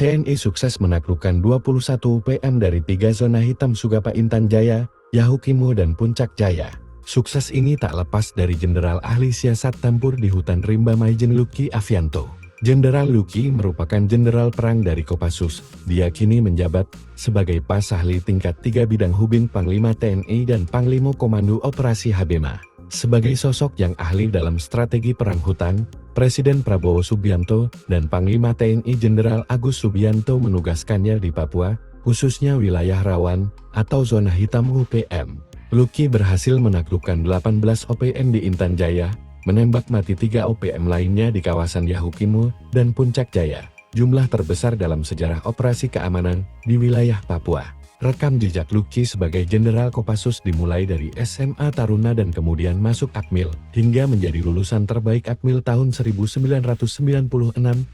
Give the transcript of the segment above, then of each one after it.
TNI sukses menaklukkan 21 UPM dari 3 zona hitam Sugapa Intan Jaya, Yahukimo dan Puncak Jaya. Sukses ini tak lepas dari Jenderal Ahli Siasat Tempur di Hutan Rimba Maijen Luki Avianto. Jenderal Luki merupakan jenderal perang dari Kopassus. Dia kini menjabat sebagai Pas Ahli tingkat 3 bidang Hubin Panglima TNI dan Panglima Komando Operasi Habema. Sebagai sosok yang ahli dalam strategi perang hutan, Presiden Prabowo Subianto dan Panglima TNI Jenderal Agus Subianto menugaskannya di Papua, khususnya wilayah rawan atau zona hitam UPM. Luki berhasil menaklukkan 18 OPM di Intan Jaya, menembak mati 3 OPM lainnya di kawasan Yahukimo dan Puncak Jaya, jumlah terbesar dalam sejarah operasi keamanan di wilayah Papua. Rekam jejak Luki sebagai Jenderal Kopassus dimulai dari SMA Taruna dan kemudian masuk Akmil, hingga menjadi lulusan terbaik Akmil tahun 1996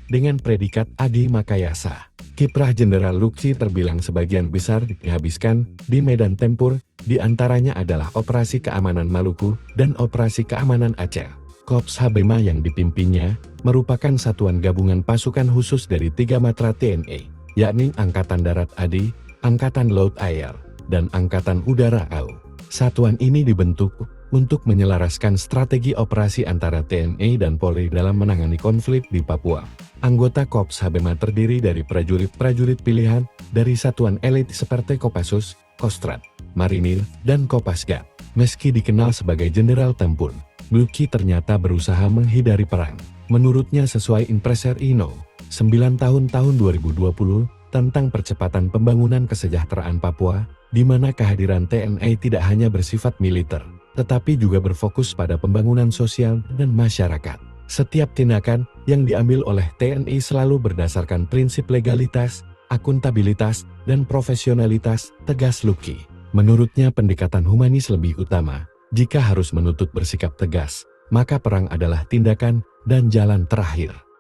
dengan predikat Adi Makayasa. Kiprah Jenderal Luki terbilang sebagian besar dihabiskan di medan tempur, di antaranya adalah Operasi Keamanan Maluku dan Operasi Keamanan Aceh. Korps Habema yang dipimpinnya merupakan satuan gabungan pasukan khusus dari 3 matra TNI, yakni Angkatan Darat AD, Angkatan Laut Air, dan Angkatan Udara AU. Satuan ini dibentuk untuk menyelaraskan strategi operasi antara TNI dan Polri dalam menangani konflik di Papua. Anggota Korps Habema terdiri dari prajurit-prajurit pilihan dari satuan elit seperti Kopassus, Kostrat, Marinir, dan Kopasgat. Meski dikenal sebagai Jenderal Tempur, Luki ternyata berusaha menghindari perang. Menurutnya sesuai Impreser Ino, 9 tahun 2020, tentang percepatan pembangunan kesejahteraan Papua, di mana kehadiran TNI tidak hanya bersifat militer, tetapi juga berfokus pada pembangunan sosial dan masyarakat. Setiap tindakan yang diambil oleh TNI selalu berdasarkan prinsip legalitas, akuntabilitas, dan profesionalitas, tegas Luki. Menurutnya pendekatan humanis lebih utama. Jika harus menuntut bersikap tegas, maka perang adalah tindakan dan jalan terakhir.